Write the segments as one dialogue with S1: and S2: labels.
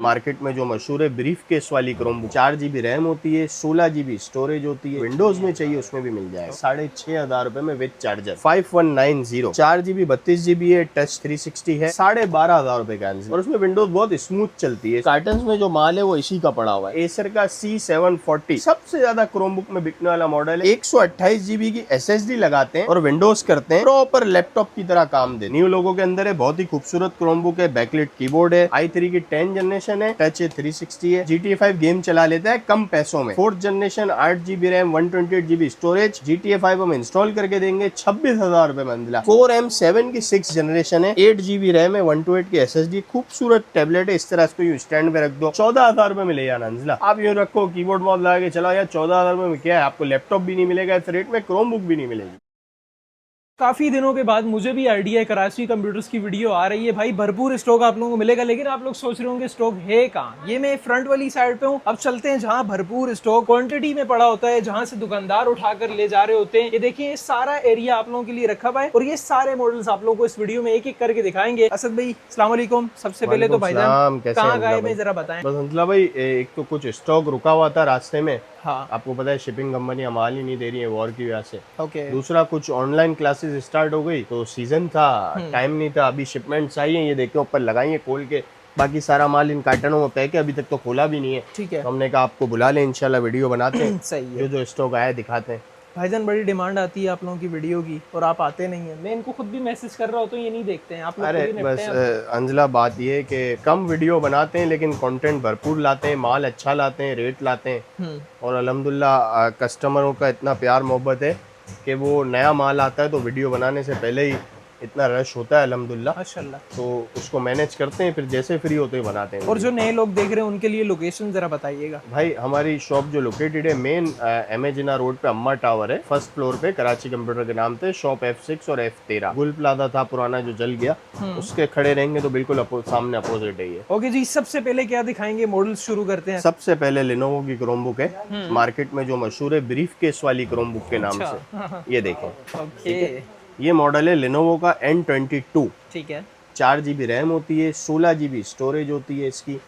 S1: Market में जो मशहूर है ब्रीफ केस वाली क्रोमबुक 4 GB रैम होती है, 16 GB स्टोरेज होती है। विंडोज में चाहिए उसमें भी मिल जाएगा 6,500 रुपए में विद चार्जर 5190। 4 GB 32 GB है, टच 360 है, 12,500 रुपए का आंसर। और उसमें विंडोज बहुत स्मूथ चलती है। कार्टन में जो माल है वो इसी का पड़ा हुआ है। एसर का C740 सबसे ज्यादा क्रोमबुक में बिकने वाला मॉडल है। 128 GB की SSD लगाते हैं और विंडोज करते हैं, प्रॉपर लैपटॉप की तरह काम दे। न्यू लोगों के अंदर है, बहुत ही खूबसूरत क्रोमबुक है। बैकलिट कीबोर्ड है, i3 की 10 जनरेशन है, टच है, 360 है, GTA 5 गेम चला लेता है कम पैसों में। 4th generation 8 GB RAM 128 GB storage, GTA 5 हम इंस्टॉल करके देंगे 26,000 रुपए मंजिला। 4M7 की 6th जनरेशन है, 8 GB रैम है, 128 की SSD, खूबसूरत टैबलेट है। इस तरह इसको यूं स्टैंड पे रख दो, 14,000 रुपए में ले जाना मंजिला। आप यूं रखो, कीबोर्ड माउस लगा के चलाओ यार, 14,000 रुपए में क्या है, आपको लैपटॉप भी नहीं मिलेगा इस रेट में, क्रोमबुक भी नहीं मिलेगी।
S2: काफ़ी दिनों के बाद मुझे भी आइडिया है, कराची कंप्यूटर्स की वीडियो आ रही है भाई, भरपूर स्टॉक आप लोगों को मिलेगा। लेकिन आप लोग सोच रहे होंगे स्टॉक है कहाँ। ये मैं फ्रंट वाली साइड पे हूँ। अब चलते हैं जहाँ भरपूर स्टॉक क्वांटिटी में पड़ा होता है, जहाँ से दुकानदार उठाकर ले जा रहे होते हैं। ये देखिए, ये सारा एरिया आप लोगों के लिए रखा हुआ है और ये सारे मॉडल्स आप लोगों को इस वीडियो में एक एक करके दिखाएंगे। असद भाई अस्सलाम वालेकुम। सबसे पहले तो भाईजान कहाँ गए मैं जरा बताएं।
S1: बस अंतला भाई, एक तो कुछ स्टॉक रुका हुआ था रास्ते में।
S2: हाँ,
S1: आपको पता है शिपिंग कंपनियां माल ही नहीं दे रही है वॉर की वजह से।
S2: ओके।
S1: दूसरा, कुछ ऑनलाइन क्लासेस स्टार्ट हो गई तो सीजन था, टाइम नहीं था। अभी शिपमेंट्स आई है, ये देखो ऊपर लगाई है खोल के। बाकी सारा माल इन कार्टनों में पैक है, अभी तक तो खोला भी नहीं है।
S2: ठीक है,
S1: तो हमने कहा आपको बुला लें, इंशाल्लाह वीडियो बनाते हैं।
S2: सही है।
S1: जो स्टॉक आया दिखाते हैं।
S2: भाईजान बड़ी डिमांड आती है आप लोगों की वीडियो की और आप आते नहीं है। मैं इनको खुद भी मैसेज कर रहा हूँ तो ये नहीं देखते हैं। आप लोग
S1: अरे
S2: खुद ही
S1: बस
S2: निपटे हैं।
S1: अंजला, बात ये है कि कम वीडियो बनाते हैं लेकिन कंटेंट भरपूर लाते हैं, माल अच्छा लाते हैं, रेट लाते हैं। और अल्हम्दुलिल्लाह कस्टमरों का इतना प्यार मोहब्बत है कि वो नया माल आता है तो वीडियो बनाने से पहले ही इतना रश होता है अल्हम्दुलिल्लाह।
S2: माशाल्लाह।
S1: तो उसको मैनेज करते हैं, फिर जैसे फ्री होते ही बनाते हैं।
S2: और जो नए लोग देख रहे हैं उनके लिए लोकेशन जरा बताइएगा।
S1: भाई हमारी शॉप जो लोकेटेड है मेन एमेजिना रोड पे अम्मा टावर है, फर्स्ट फ्लोर पे, कराची कंप्यूटर के नाम पे। शॉप F6 और F13। गुल प्लाजा था पुराना जो जल गया, उसके खड़े रहेंगे तो बिल्कुल सामने अपोजिट है ये।
S2: ओके जी, सबसे पहले क्या दिखाएंगे, मॉडल्स शुरू करते हैं।
S1: सबसे पहले लेनोवो की क्रोमबुक है, मार्केट में जो मशहूर है ब्रीफ केस वाली क्रोमबुक के नाम से। ये देखें,
S2: ओके,
S1: ये मॉडल है लेनोवो का N22।
S2: ठीक है।
S1: 4 GB रैम होती है, 16 GB स्टोरेज होती है इसकी।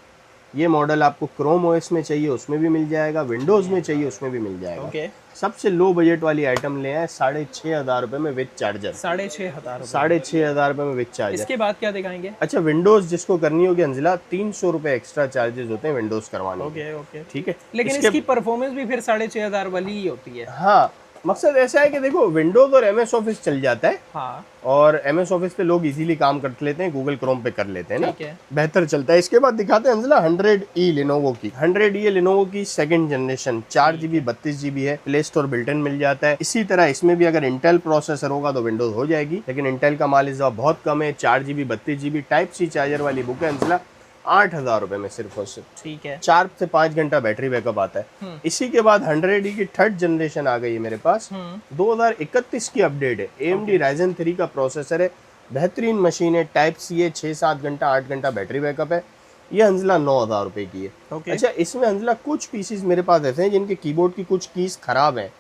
S1: ये मॉडल आपको क्रोम OS में चाहिए उसमें भी मिल जाएगा, विंडोज में चाहिए उसमें भी मिल जाएगा।
S2: ओके,
S1: सबसे लो बजट वाली आइटम ले आए 6,500 रुपए में विद चार्जर।
S2: 6,500।
S1: 6,500 रुपए में विद चार्जर।
S2: इसके बाद क्या दिखाएंगे।
S1: अच्छा, विंडोज जिसको करनी होगी अंजिला, 300 रुपए एक्स्ट्रा चार्जेस होते हैं विंडोज करवाने के।
S2: ओके ओके,
S1: ठीक है,
S2: लेकिन इसकी परफॉर्मेंस भी फिर 6,500 वाली ही होती है।
S1: हाँ, मकसद ऐसा है कि देखो विंडोज और MS ऑफिस चल जाता है।
S2: हाँ,
S1: और MS ऑफिस पे लोग इजीली काम कर लेते हैं, गूगल क्रोम पे कर लेते हैं ना,
S2: ठीक है।
S1: बेहतर चलता है। इसके बाद दिखाते हैं अंजला 100E लेनोवो की। 100E लेनोवो की 2nd जनरेशन, 4 GB 32 GB है, प्ले स्टोर बिल्टन मिल जाता है। इसी तरह इसमें भी अगर इंटेल प्रोसेसर होगा तो विंडोज हो जाएगी, लेकिन इंटेल का माल इस बार बहुत कम है। 4 GB 32 GB type C charger वाली बुक है अंजला, 8,000 रुपए में सिर्फ और सिर्फ।
S2: ठीक है।
S1: 4 से 5 घंटा बैटरी बैकअप आता है। इसी के बाद 100E की 3rd जनरेशन आ गई है मेरे पास, 2031 की अपडेट है। AMD Ryzen 3 का प्रोसेसर है, बेहतरीन मशीन है, टाइप C है, 6-7 घंटा 8 घंटा बैटरी बैकअप है। ये अंजला 9,000 रुपए की है।
S2: Okay.
S1: अच्छा, इसमें अंजला कुछ पीसेस मेरे पास ऐसे हैं जिनके कीबोर्ड की कुछ कीज खराब हैं,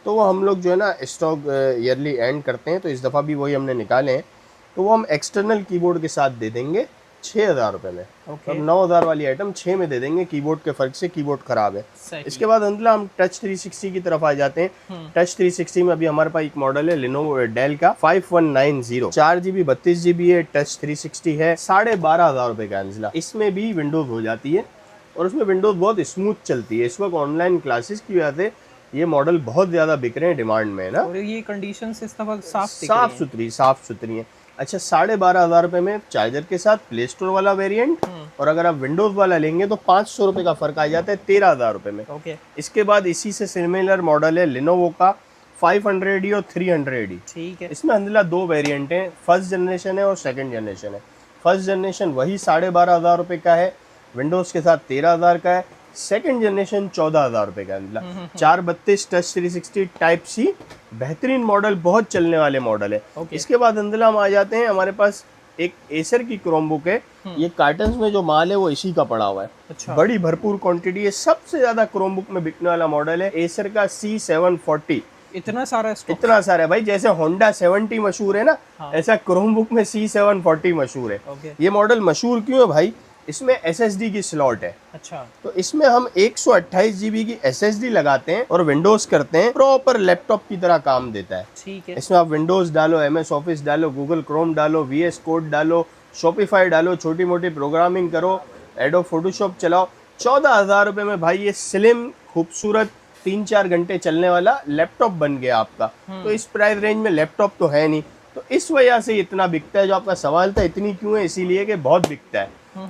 S1: तो वो हम लोग जो है ना स्टॉक ईयरली एंड करते हैं, तो इस दफ़ा भी वही हमने निकाले हैं। तो वो हम एक्सटर्नल कीबोर्ड के साथ दे देंगे 6,000 रुपए में।
S2: Okay.
S1: और 9,000 वाली आइटम 6 में दे देंगे, कीबोर्ड के फर्क से कीबोर्ड खराब है।
S2: सही।
S1: इसके बाद अंदर हम टच 360 की तरफ आ जाते हैं। टच 360 में अभी हमारे पास एक मॉडल है लेनोवो डेल का 5190। 4 GB 32 GB है, टच 360 है, 12,500 रुपए का अंजला। इसमें भी विंडोज हो जाती है और उसमें विंडोज बहुत स्मूथ चलती है। इस वक्त ऑनलाइन क्लासेस की वजह से ये मॉडल बहुत ज्यादा बिक रहे हैं, डिमांड में है ना।
S2: और ये कंडीशन इस दफा साफ
S1: सुथरी है। अच्छा, 12,500 रुपए में चार्जर के साथ प्ले स्टोर वाला वेरिएंट, और अगर आप विंडोज वाला लेंगे तो 500 रुपए का फर्क आ जाता है 13,000 रुपए में।
S2: ओके,
S1: इसके बाद इसी से सिमिलर मॉडल है लेनोवो का 500E और 300E।
S2: ठीक है।
S1: इसमें अंदर 2 वेरिएंट हैं, 1st जनरेशन है और 2nd जनरेशन है। 1st जनरेशन वही 12,500 रुपए का है, विंडोज के साथ 13,000 का है। 2nd जनरेशन 14,000 रुपए का अंदर। 432 टच 360 टाइप C, बेहतरीन मॉडल, बहुत चलने वाले मॉडल है। इसके बाद अंदर हम आ जाते हैं, हमारे पास एक एसर की क्रोमबुक है। ये कार्टन्स में जो माल है वो इसी का पड़ा हुआ है।
S2: अच्छा।
S1: बड़ी भरपूर क्वांटिटी है, सबसे ज्यादा क्रोमबुक में बिकने वाला मॉडल है एसर का C740।
S2: इतना सारा स्टॉक।
S1: इतना सारा है भाई, जैसे होंडा 70 मशहूर है ना, ऐसा क्रोमबुक में C740 मशहूर है।
S2: ओके।
S1: ये मॉडल मशहूर क्यों है भाई, इसमें SSD की स्लॉट है।
S2: अच्छा,
S1: तो इसमें हम 128 GB की SSD लगाते हैं और विंडोज करते हैं, प्रॉपर लैपटॉप की तरह काम देता है।
S2: ठीक है।
S1: इसमें आप विंडोज डालो, MS ऑफिस डालो, गूगल क्रोम डालो, VS कोड डालो, शॉपिफाई डालो, छोटी मोटी प्रोग्रामिंग करो, एडोब फोटोशॉप चलाओ। 14,000 रुपये में भाई ये स्लिम खूबसूरत 3-4 घंटे चलने वाला लैपटॉप बन गया आपका। तो इस प्राइस रेंज में लैपटॉप तो है नहीं, तो इस वजह से इतना बिकता है। जो आपका सवाल था इतनी क्यों है, इसीलिए कि बहुत बिकता है।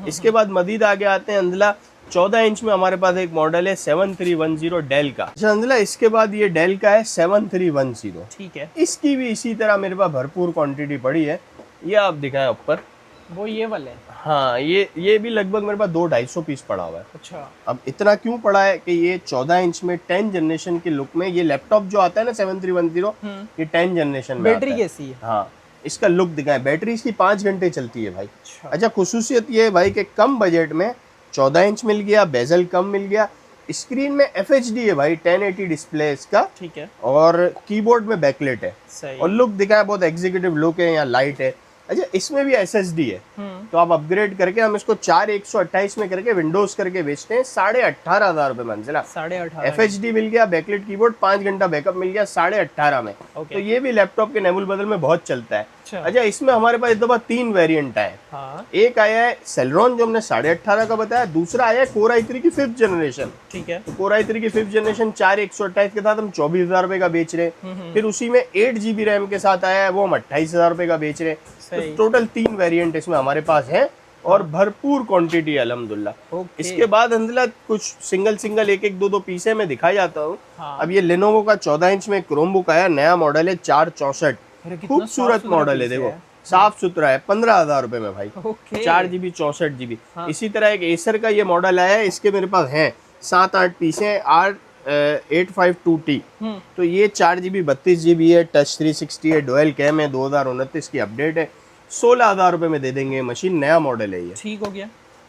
S1: इसके बाद मजीद आगे आते हैं अंदला, 14 इंच में हमारे पास एक मॉडल है 7310 डेल का। अच्छा अंदला, इसके बाद ये डेल का है 7310।
S2: ठीक है,
S1: इसकी भी इसी तरह मेरे पास भरपूर क्वांटिटी पड़ी है। ये आप दिखाएं ऊपर,
S2: वो ये वाले।
S1: हाँ ये भी लगभग मेरे पास 200-250 पीस पड़ा हुआ है।
S2: अच्छा,
S1: अब इतना क्यों पड़ा है कि ये 14 इंच में 10 जनरेशन के लुक में ये लैपटॉप जो आता है ना 7310, ये 10 जनरेशन में
S2: बैटरी
S1: आता है।
S2: कैसी है?
S1: हाँ, इसका लुक दिखाएं। बैटरी इसकी 5 घंटे चलती है भाई।
S2: अच्छा,
S1: अच्छा, खुसूसियत ये है भाई कि कम बजट में 14 इंच मिल गया, बेजल कम मिल गया, स्क्रीन में FHD है भाई, 1080 डिस्प्ले इसका,
S2: ठीक है,
S1: और कीबोर्ड में बैकलाइट है।
S2: सही।
S1: और लुक दिखाएं, बहुत एग्जीक्यूटिव लुक है, यहाँ लाइट है। अच्छा, इसमें भी SSD है, तो आप अपग्रेड करके हम इसको 4128 में करके विंडोज करके बेचते हैं 18,500 रुपए मंजिला।
S2: 18,500।
S1: FHD मिल गया, बैकलाइट कीबोर्ड, 5 घंटा बैकअप मिल गया 18,500 में।
S2: ओके।
S1: तो ये भी लैपटॉप के नेबुल बदल में बहुत चलता है।
S2: अच्छा,
S1: अच्छा, इसमें हमारे पास इस दफा 3 वेरिएंट आए।
S2: हाँ,
S1: एक आया है सेलरॉन जो हमने 18,500 का बताया, दूसरा आया है Core i3 की 5th जनरेशन।
S2: ठीक है,
S1: तो Core i3 की 5th जनरेशन 4128 के साथ हम 24,000 रुपए का बेच रहे हैं। फिर उसी में 8 GB रैम के साथ आया है, वो हम 28,000 रुपए का बेच रहे हैं।
S2: सही।
S1: तो टोटल 3 वेरिएंट इसमें हमारे पास है और भरपूर क्वांटिटी है अल्हम्दुलिल्लाह।
S2: ओके।
S1: इसके बाद अंदला कुछ सिंगल एक दो पीसे में दिखाई जाता हूँ।
S2: हाँ।
S1: अब ये लेनोवो का 14 इंच में क्रोमबुक आया, नया मॉडल है 464,
S2: अरे कितना
S1: खूबसूरत
S2: साफ सुथरा
S1: मॉडल है,
S2: पीस
S1: देखो साफ सुथरा है, 15,000 रुपए में भाई।
S2: ओके।
S1: 4 GB 64 GB।
S2: हाँ।
S1: इसी तरह एक एसर का ये मॉडल आया है, इसके मेरे पास हैं 7-8 पीस हैं, R852T। तो ये 4 GB 32 GB है, टच 360 है, डुअल कैम है, 2029 की अपडेट है, 16,000 रुपए में दे देंगे मशीन, नया मॉडल है ये।
S2: ठीक हो गया।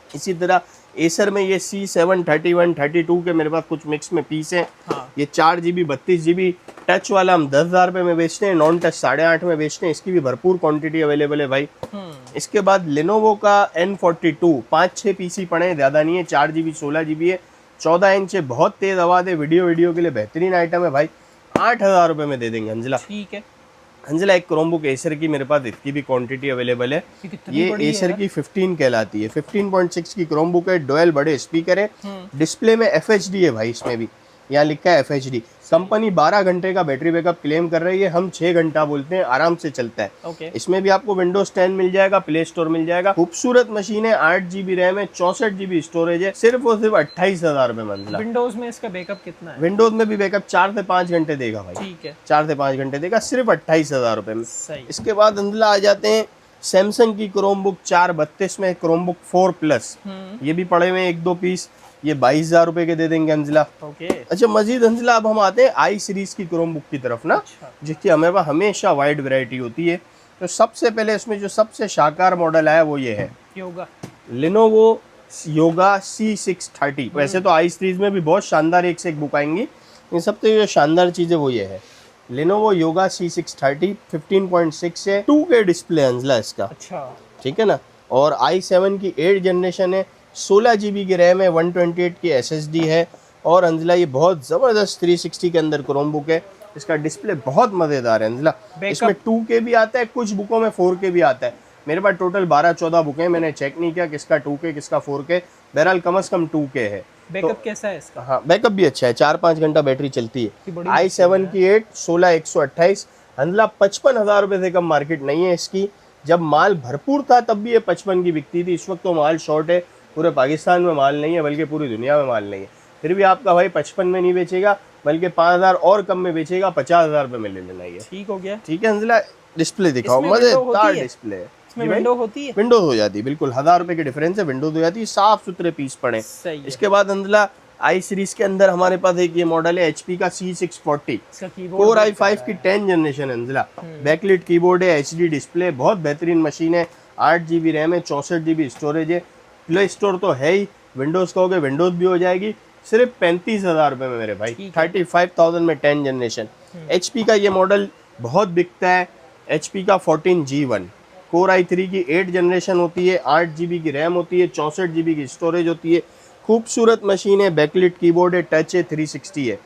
S1: इसी तरह एसर में ये C7 31 32 के मेरे पास कुछ मिक्स में पीस हैं।
S2: हाँ।
S1: ये 4 GB 32 GB टच वाला हम 10,000 रुपए में बेचते हैं, नॉन टच 8.5 में बेचते हैं। इसकी भी भरपूर क्वांटिटी अवेलेबल है भाई। इसके बाद लेनोवो का N42 5-6 पीसी पड़े हैं, ज़्यादा नहीं है, 4 GB 16 GB है, 14 इंच है, बहुत तेज आवाज़ है, वीडियो के लिए बेहतरीन आइटम है भाई। 8,000 रुपए में दे देंगे हंजला।
S2: ठीक है।
S1: हंजला, एक क्रोमबुक एसर की मेरे पास इसकी भी क्वांटिटी अवेलेबल है। ये एसर की 15 कहलाती है, 15.6 की क्रोमबुक है, डुअल बड़े स्पीकर है, डिस्प्ले में FHD है भाई, इसमें भी यहाँ लिखा है FHD। कंपनी 12 घंटे का बैटरी बैकअप क्लेम कर रही है, हम 6 घंटा बोलते हैं, आराम से चलता है।
S2: ओके।
S1: इसमें भी आपको विंडोज 10 मिल जाएगा, प्ले स्टोर मिल जाएगा। खूबसूरत मशीन है, 8 GB रैम है, 64 GB स्टोरेज है, सिर्फ और सिर्फ 28,000 रुपए मंजिला।
S2: विंडोज में इसका बैकअप कितना है?
S1: विंडोज में भी बैकअप 4 से 5 घंटे देगा भाई।
S2: ठीक है,
S1: 4 से 5 घंटे देगा, सिर्फ 28,000 रुपए में।
S2: सही।
S1: इसके बाद अंदला आ जाते हैं सैमसंग की क्रोमबुक 432 में क्रोमबुक 4+। ये भी पड़े हुए हैं 1-2 पीस, ये 22,000 रुपए के दे देंगे अंजला।
S2: ओके।
S1: अच्छा, मजीद अंजला अब हम आते हैं आई सीरीज की क्रोमबुक की तरफ ना,
S2: अच्छा।
S1: जिसकी हमें पास हमेशा वाइड वैरायटी होती है। तो सबसे पहले इसमें जो सबसे शानदार मॉडल आया वो ये है
S2: योगा,
S1: लेनोवो योगा C630। वैसे तो आई सीरीज में भी बहुत शानदार एक से एक बुक आएंगी, इन सबसे जो शानदार चीज़ है वो ये है लेनोवो योगा C630, 15.6 है, 2K डिस्प्ले अंजला इसका।
S2: अच्छा,
S1: ठीक है ना। और i7 की 8 जनरेशन है, 16 GB की रैम है, 128 की SSD है। और अंजला ये बहुत ज़बरदस्त 360 के अंदर क्रोमबुक है, इसका डिस्प्ले बहुत मज़ेदार है अंजला। इसमें 2K भी आता है, कुछ बुकों में 4K भी आता है। मेरे पास टोटल 12-14 बुकें, मैंने चेक नहीं किया किसका 2K किसका 4K, बहरहाल कम से कम 2K है।
S2: बैकअप कैसा है इसका?
S1: हाँ, बैकअप भी अच्छा है, 4-5 घंटा बैटरी चलती है।
S2: बड़ी
S1: i7 की 8 16 128 अंजला, 55,000 रुपये से कम मार्केट नहीं है इसकी। जब माल भरपूर था तब भी ये 55 की बिकती थी, इस वक्त तो माल शॉर्ट है, पूरे पाकिस्तान में माल नहीं है, बल्कि पूरी दुनिया में माल नहीं है। फिर भी आपका भाई 55 में नहीं बेचेगा, बल्कि 5,000 और कम में बेचेगा, 50,000 रुपये में ले लेना ये।
S2: ठीक हो गया।
S1: ठीक है अंजला, डिस्प्ले दिखाओ,
S2: इसमें window
S1: मजेदार
S2: होती है?
S1: डिस्प्ले है।
S2: इसमें विंडो होती है?
S1: विंडोज हो जाती है, बिल्कुल 1,000 रुपये की डिफरेंस है, विंडोज हो जाती है, साफ सुथरे पीस पड़े।
S2: सही है।
S1: इसके बाद अंजला आई सीरीज के अंदर हमारे पास एक ये मॉडल है HP का C640,
S2: इसका कीबोर्ड
S1: Core i5 की 10 जनरेशन अंजला, बैकलिट कीबोर्ड है, HD डिस्प्ले, बहुत बेहतरीन मशीन है, 8 GB रैम है, 64 GB स्टोरेज है, प्ले स्टोर तो है ही, विंडोज कहोगे विंडोज भी हो जाएगी, सिर्फ 35,000 रुपये में मेरे भाई, 35,000 में 10 जनरेशन। HP का ये मॉडल बहुत बिकता है, HP का 14G1, कोर i3 की 8 जनरेशन होती है, 8 GB की रैम होती है, 64 GB की स्टोरेज होती है। खूबसूरत मशीन है, बैकलिट कीबोर्ड है, टच है, 360 है।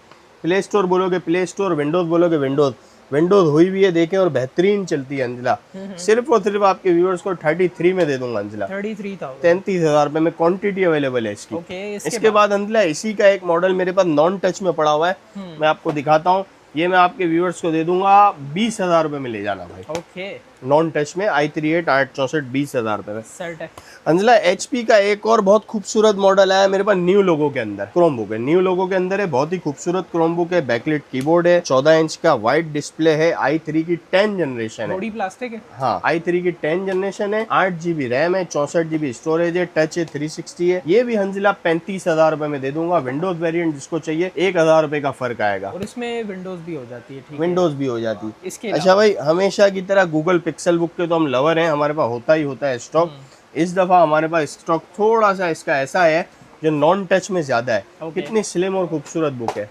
S1: प्ले स्टोर बोलोगे प्ले स्टोर, विंडोज़ बोलोगे विंडोज़। विंडोज़ हुई भी है देखें और बेहतरीन चलती है अंजिला। सिर्फ और सिर्फ आपके व्यूअर्स को 33 में दे दूंगा अंजिला,
S2: 33,000।
S1: 33,000 रुपये में। क्वांटिटी अवेलेबल है इसकी।
S2: ओके,
S1: इसके बाद अंजिला इसी का एक मॉडल मेरे पास नॉन टच में पड़ा हुआ है, मैं आपको दिखाता हूँ। ये मैं आपके व्यूअर्स को दे दूंगा 20,000 रुपये में ले जाना भाई।
S2: ओके,
S1: नॉन टच में i3 864 20,000 रुपये में।
S2: सेट है।
S1: अंजला HP का एक और बहुत खूबसूरत मॉडल आया मेरे पास न्यू लोगो के अंदर, क्रोमबुक है, न्यू लोगो के अंदर है। बहुत ही खूबसूरत क्रोमबुक है, बैकलिट कीबोर्ड है, 14 इंच का वाइड डिस्प्ले है, i3 की 10 जनरेशन है।
S2: बॉडी प्लास्टिक है।
S1: हाँ, i3 की 10 जनरेशन है, 8 GB रैम है, 64 GB स्टोरेज है, टच है, 360 है। ये भी हंजिला 35,000 रुपए में दे दूंगा। विंडोज वेरिएंट जिसको चाहिए 1,000 रुपए का फर्क आएगा,
S2: और इसमें विंडोज भी हो जाती है। ठीक है,
S1: विंडोज भी हो जाती है।
S2: इसके
S1: अच्छा भाई, हमेशा की तरह गूगल पिक्सल बुक के तो हम लवर हैं, हमारे पास होता ही होता है स्टॉक। इस दफा हमारे पास स्टॉक थोड़ा सा इसका ऐसा है जो नॉन टच में ज्यादा है। कितनी स्लिम और खूबसूरत बुक है।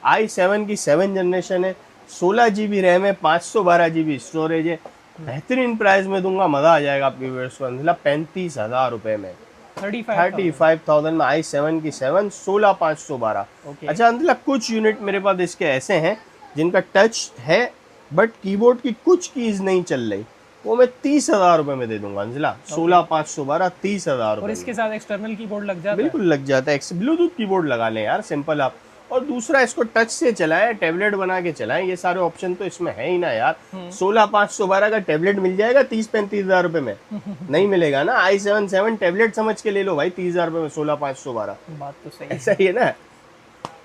S1: i7 की 7 जनरेशन है, 16 GB रैम है, 512 GB स्टोरेज है। बेहतरीन प्राइस में दूंगा, मजा आ जाएगा आपके व्यूअर्स को। अंदर 35,000 रुपए में, 35,000 में i7 की 7, 16,512। अच्छा अंदर कुछ यूनिट मेरे पास इसके ऐसे हैं जिनका टच है बट कीबोर्ड की कुछ कीज नहीं चल रही, वो मैं 30,000 रुपए में दे दूंगा अंजिला। 16,512, 30,000
S2: और
S1: रुपए।
S2: इसके साथ एक्सटर्नल कीबोर्ड लग जाता है।
S1: बिल्कुल लग जाता है, ब्लूटूथ कीबोर्ड लगा लें यार, सिंपल आप। और दूसरा इसको टच से चलाएं, टैबलेट बना के चलाएं, ये सारे ऑप्शन तो इसमें है ही ना यार। 16,512 का टैबलेट मिल जाएगा 30-35,000 रुपए में? नहीं मिलेगा ना। i7 7 टैबलेट समझ के ले लो भाई, 30,000 रुपए में 16,512।
S2: बात तो सही
S1: ऐसा ही है ना।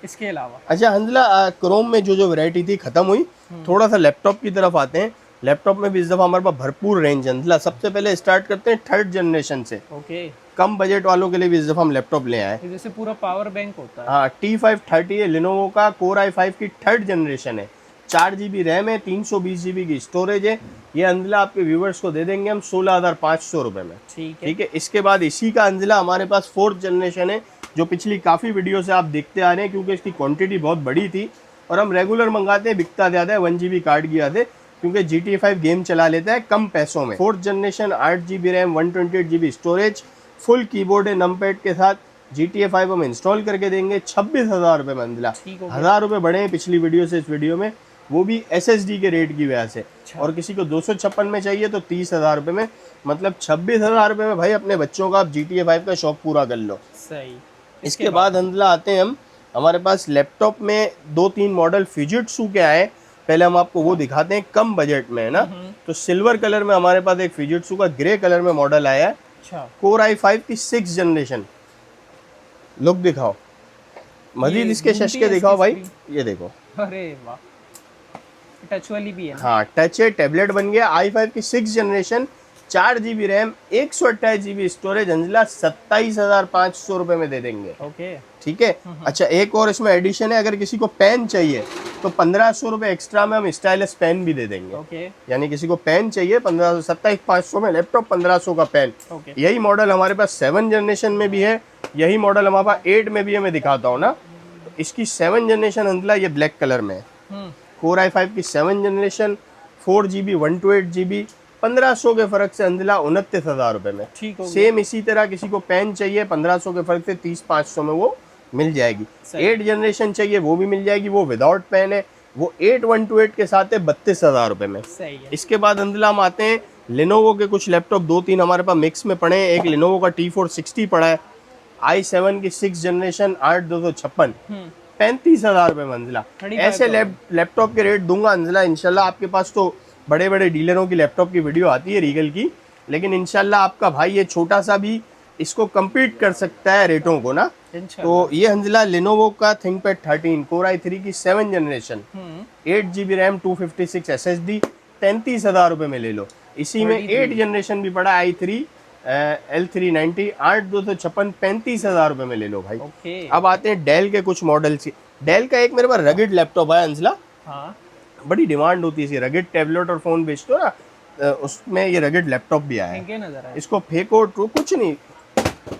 S2: इसके अलावा
S1: अच्छा हंजला, क्रोम में जो वैरायटी थी खत्म हुई, थोड़ा सा लैपटॉप की तरफ आते हैं। लैपटॉप में भी इस दफा हमारे पास भरपूर रेंज है हंजला। सबसे पहले स्टार्ट करते हैं 3rd जनरेशन से।
S2: ओके,
S1: कम बजट वालों के लिए भी इस दफा हम लैपटॉप ले आए।
S2: जैसे पूरा पावर बैंक होता है।
S1: हाँ, T530 है लिनोवो का, कोर i5 की 3rd जनरेशन है, 4 GB रैम है, 320 GB की स्टोरेज है। ये अंजिला आपके व्यूवर्स को दे देंगे हम 16,500 रुपए में। ठीक है। इसके बाद इसी का अंजिला हमारे पास 4th जनरेशन है, जो पिछली काफ़ी वीडियो से आप देखते आ रहे हैं, क्योंकि इसकी क्वांटिटी बहुत बड़ी थी और हम रेगुलर मंगाते हैं, बिकता ज़्यादा है। 1 GB कार्ड की आते, क्योंकि GTA 5 गेम चला लेता है कम पैसों में। 4th generation, 8 GB RAM, 128 GB storage, full keyboard है नमपैड के साथ। GTA 5 हम इंस्टॉल करके देंगे 26,000 रुपए में अंजिला। 1,000 रुपए बढ़े हैं पिछली वीडियो से इस वीडियो में, वो भी SSD के रेट की वजह से। और किसी को 256 में चाहिए तो 30,000 रुपए में, मतलब 26,000 रुपए में भाई अपने बच्चों का आप GTA 5 का शौक पूरा कर लो।
S2: सही।
S1: इसके बाद अंजिला आते हैं हम, हमारे पास लैपटॉप में 2-3 मॉडल फिजिटसू के आए। पहले हम आपको वो दिखाते हैं कम बजट में, है ना। तो सिल्वर कलर में हमारे पास एक फिजिटसू का ग्रे कलर में मॉडल आया है।
S2: अच्छा,
S1: कोर i5 की 6 जनरेशन। लुक दिखाओ मजीद, इसके शशके दिखाओ भाई, ये देखो।
S2: अरे वाह, टच वाली भी है ना?
S1: हाँ, टच है, टैबलेट बन गया। i5 की 6 generation, 4 GB RAM, 128 GB storage. Anjila 27,500 रुपए में दे देंगे।
S2: ओके,
S1: ठीक है। अच्छा एक और इसमें एडिशन है, अगर किसी को पेन चाहिए तो 1,500 रुपए एक्स्ट्रा में हम स्टाइलस पेन भी दे देंगे।
S2: ओके,
S1: यानी किसी को पेन चाहिए 1500, 27,500 में लैपटॉप, 1,500 का पेन।
S2: ओके।
S1: यही मॉडल हमारे पास 7 जनरेशन में भी है, यही मॉडल हमारे पास 8 में भी है। मैं दिखाता हूँ ना, तो इसकी 7 जनरेशन अंदला ये ब्लैक कलर में है। कोर i5 की 7 जनरेशन, 4 GB 128 GB, 1,500 के फर्क से अंजिला 29,000 रुपए में।
S2: ठीक हो गया।
S1: सेम इसी तरह किसी को पेन चाहिए 1,500 के फर्क से 30,500 में वो मिल जाएगी। 8 जनरेशन चाहिए वो भी मिल जाएगी, वो विदाउट पेन है, वो 8/128 के साथ है 32,000 रुपए में।
S2: सही है।
S1: इसके बाद अंजिला हम आते हैं लिनोवो के कुछ लैपटॉप, 2-3 हमारे पास मिक्स में पड़े हैं। एक लिनोवो का T460 पड़ा है, i7 की 6 जनरेशन, 8/256, 35,000 रुपए में अंजिला। ऐसे लैपटॉप के रेट दूंगा अंजिला इंशाल्लाह। आपके पास तो बड़े बड़े डीलरों की लैपटॉप की वीडियो आती है रीगल की, लेकिन इंशाल्लाह आपका भाई ये छोटा सा भी इसको कम्पीट कर सकता है रेटों को ना। तो ये अंजिला लिनोवो का थिंकपैड 13, कोर i3 की 7 जनरेशन, 8 GB रैम, 256 SSD, 33,000 रुपए में ले लो। इसी में 8 जनरेशन भी पड़ा i3 L390, 8/256, 35,000 रुपए में ले लो भाई। अब आते हैं डेल के कुछ मॉडल से। डेल का एक मेरे पास रगिड लैपटॉप है अंजिला।
S2: हाँ,
S1: बड़ी डिमांड होती है रगिड टैबलेट और फोन बेचते हो ना, उसमें ये रगिड लैपटॉप भी आया है।
S2: नजर आया।
S1: इसको फेंको तो कुछ नहीं,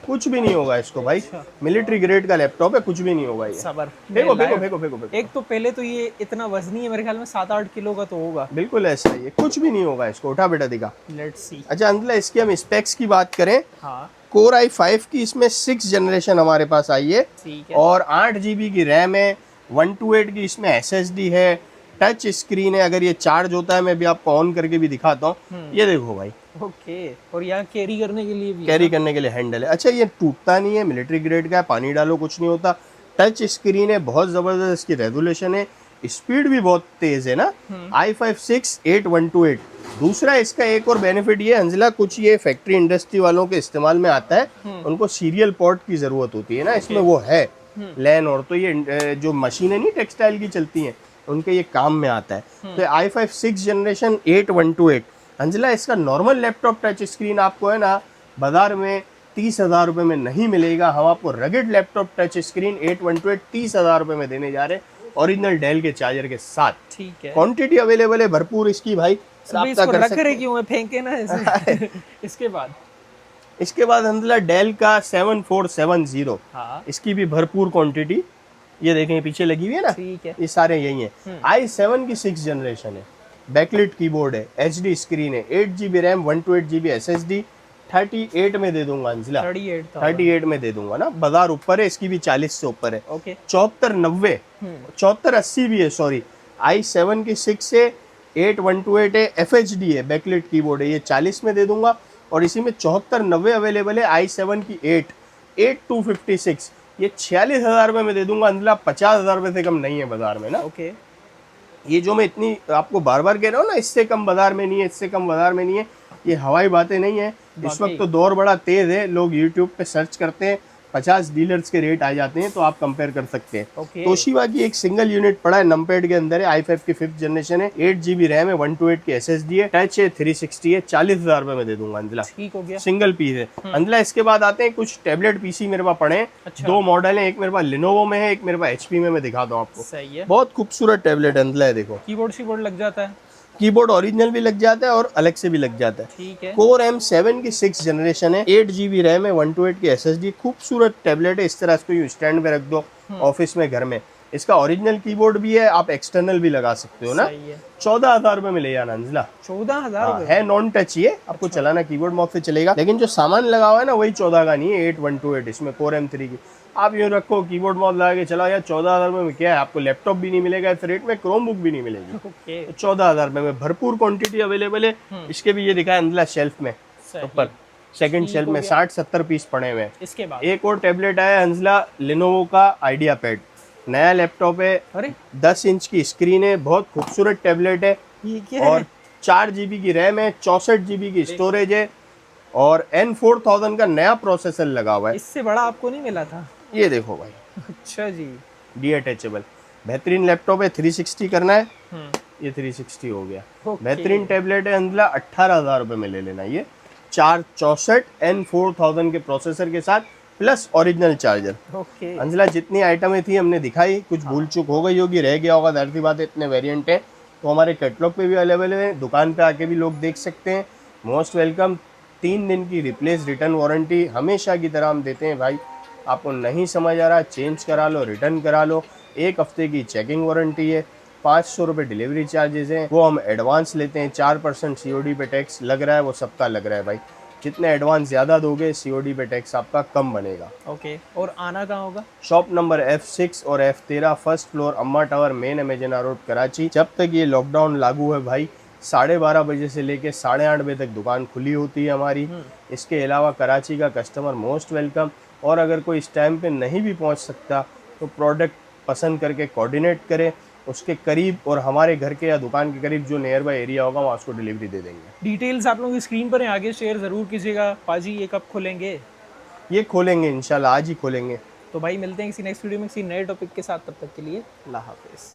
S1: कुछ भी नहीं होगा इसको भाई, मिलिट्री ग्रेड का लैपटॉप है, कुछ भी नहीं होगा ये।
S2: सबर
S1: फेंको फेंको फेंको फेंको फेंको।
S2: एक तो पहले तो ये इतना वजनी है, मेरे ख्याल में 7-8 किलो का तो होगा।
S1: बिल्कुल ऐसा ही है, कुछ भी नहीं होगा इसको। उठा बेटा दिखा।
S2: Let's see.
S1: अच्छा अंदला इसकी हम स्पेक्स की बात करें,
S2: हाँ
S1: कोर i5 की इसमें 6 जनरेशन हमारे पास आई है
S2: ठीक है।
S1: और 8 GB की रैम है, 128 की इसमें SSD है, टच स्क्रीन है। अगर ये चार्ज होता है मैं भी आपको ऑन करके भी दिखाता हूँ, ये देखो भाई।
S2: ओके, और यहाँ कैरी करने के लिए भी
S1: कैरी करने के लिए हैंडल है। अच्छा ये टूटता नहीं है, मिलिट्री ग्रेड का है, पानी डालो कुछ नहीं होता। टच स्क्रीन है, बहुत जबरदस्त इसकी रेजोल्यूशन है, स्पीड भी बहुत तेज है ना। i5 6-8128। दूसरा इसका एक और बेनिफिट ये अंजला, कुछ ये फैक्ट्री इंडस्ट्री वालों के इस्तेमाल में आता है, उनको सीरियल पोर्ट की जरूरत होती है ना, इसमें वो है लैन। और तो ये जो मशीनें नहीं टेक्सटाइल की चलती हैं उनके ये काम में आता है। तो i5 6 जनरेशन 8128 अंजला, इसका नॉर्मल लैपटॉप टच स्क्रीन आपको है ना बाजार में 30,000 रुपये में नहीं मिलेगा। हम आपको रगेड लैपटॉप टच स्क्रीन 8128 30,000 रुपये में देने जा रहे हैं, ओरिजिनल डेल के चार्जर के साथ।
S2: ठीक है,
S1: क्वांटिटी अवेलेबल है भरपूर इसकी भाई,
S2: इसको रख रहे क्यों है, फेंके ना ऐसे। इसके बाद अंदला डेल का 7470,
S1: हाँ। इसकी भी भरपूर क्वांटिटी, ये देखें पीछे लगी हुई है ना,
S2: ठीक है।
S1: ये सारे यही है। i7 की 6 जनरेशन है, बैकलिट कीबोर्ड है, HD स्क्रीन है, 8 GB रैम, 128 GB SSD, 38 में दे दूंगा अंजला। 38 में दे दूंगा ना, बाजार ऊपर है, इसकी भी 40 से ऊपर है।
S2: ओके,
S1: 7490 7480 भी है, सॉरी। i7 की 6 है, 8128 है, FHD है, बैकलिट कीबोर्ड है, ये 40 में दे दूंगा। और इसी में 7490 अवेलेबल है, i7 की 8256, ये 46,000 रुपये में दे दूंगा अंदला। 50,000 रुपये से कम नहीं है बाजार में ना।
S2: ओके,
S1: ये जो मैं इतनी आपको बार बार कह रहा हूँ ना, इससे कम बाजार में नहीं है, इससे कम बाजार में नहीं है, ये हवाई बातें नहीं है। इस वक्त तो दौर बड़ा तेज है, लोग यूट्यूब पे सर्च करते हैं, 50 डीलर्स के रेट आ जाते हैं, तो आप कंपेयर कर सकते हैं। तोशिबा की एक सिंगल यूनिट पड़ा है, नमपैड के अंदर है, i5 की 5th जनरेशन है, 8 GB रैम है, 128 की SSD है, टच है, 360 है, 40,000 रुपए में दे दूंगा अंदला।
S2: ठीक हो गया,
S1: सिंगल पीस है अंदला। इसके बाद आते हैं कुछ टैबलेट पीसी मेरे पास पड़े हैं। अच्छा। 2 मॉडल है, एक मेरे पास लिनोवो में है, एक मेरे पास HP में। मैं दिखाता हूँ आपको।
S2: सही है,
S1: बहुत खूबसूरत टैबलेट अंदला है, देखो।
S2: कीबोर्ड लग जाता है,
S1: कीबोर्ड ओरिजिनल भी लग जाता है और अलग से भी लग जाता है।
S2: ठीक है।
S1: कोर M7 की 6 जनरेशन है, 8 GB रैम है, 128 की SSD, खूबसूरत टैबलेट है। इस तरह इसको यूं स्टैंड पे रख दो ऑफिस में, घर में। इसका ओरिजिनल कीबोर्ड भी है, आप एक्सटर्नल भी लगा सकते हो ना। 14,000 रुपए में ले जाना अंजला।
S2: 14,000
S1: है, नॉन टच ही है, आपको चलाना कीबोर्ड माउस से चलेगा, लेकिन जो सामान लगा हुआ है ना वही 14 का नहीं है, 8128 इसमें कोर M3 की। आप यूँ रखो कीबोर्ड माउस लगा के चलाओ यार, 14,000 रुपये में क्या है, आपको लैपटॉप भी नहीं मिलेगा इस रेट में, क्रोम बुक भी नहीं मिलेगी। 14,000 रुपये में भरपूर क्वांटिटी अवेलेबल है। इसके भी ये दिखा है अंदला शेल्फ में ऊपर, सेकंड शेल्फ में 60-70 पीस पड़े हुए हैं।
S2: इसके बाद
S1: एक और टैबलेट आया अंजला, लिनोवो का आइडिया पैड, नया लैपटॉप है। अरे 10 इंच की स्क्रीन है, बहुत खूबसूरत टैबलेट है।
S2: ये क्या
S1: और 4 GB की रैम है, 64 GB की स्टोरेज है, और N4000 का नया प्रोसेसर लगा हुआ है।
S2: इससे बड़ा आपको नहीं मिला था, ये
S1: देखो भाई।
S2: अच्छा जी,
S1: डी अटैचेबल, बेहतरीन लैपटॉप है। 360 करना है, ये 360 हो गया। बेहतरीन टैबलेट है अंदला, 18,000 रुपये में ले लेना। ये 464 N4000 के प्रोसेसर के साथ प्लस ओरिजिनल चार्जर। अंजला जितनी आइटमें थी हमने दिखाई, कुछ भूल चूक हो गई होगी, रह गया होगा, जाहिर सी बात है, इतने वेरिएंट हैं, तो हमारे कैटलॉग पे भी अवेलेबल है, दुकान पे आके भी लोग देख सकते हैं। Most welcome. 3 दिन की रिप्लेस रिटर्न वारंटी हमेशा की तरह हम देते हैं भाई। आपको नहीं समझ आ रहा, चेंज करा लो, रिटर्न करा लो। 1 हफ्ते की चेकिंग वारंटी है। 500 रुपये डिलीवरी चार्जेस हैं, वो हम एडवांस लेते हैं। 4% COD पे टैक्स लग रहा है, वो सबका लग रहा है भाई। जितने एडवांस ज़्यादा दोगे COD पे टैक्स आपका कम बनेगा।
S2: ओके, और आना कहाँ होगा?
S1: शॉप नंबर F6 और F13, फर्स्ट फ्लोर, अम्मा टावर, मेन अमेजना रोड, कराची। जब तक ये लॉकडाउन लागू है भाई, 12:30 बजे से लेके 8:30 बजे तक दुकान खुली होती है हमारी। इसके अलावा कराची का कस्टमर मोस्ट वेलकम। और अगर कोई इस टाइम पे नहीं भी पहुंच सकता तो प्रोडक्ट पसंद करके कोऑर्डिनेट करें, उसके करीब और हमारे घर के या दुकान के करीब जो नियर बाय एरिया होगा वहाँ उसको डिलीवरी दे देंगे।
S2: डिटेल्स आप लोगों की स्क्रीन पर हैं, आगे शेयर ज़रूर कीजिएगा। पाजी ये कब खोलेंगे?
S1: ये खोलेंगे इंशाल्लाह, आज ही खोलेंगे।
S2: तो भाई मिलते हैं किसी नेक्स्ट वीडियो में किसी नए टॉपिक के साथ, तब तक के लिए अल्लाह हाफिज़।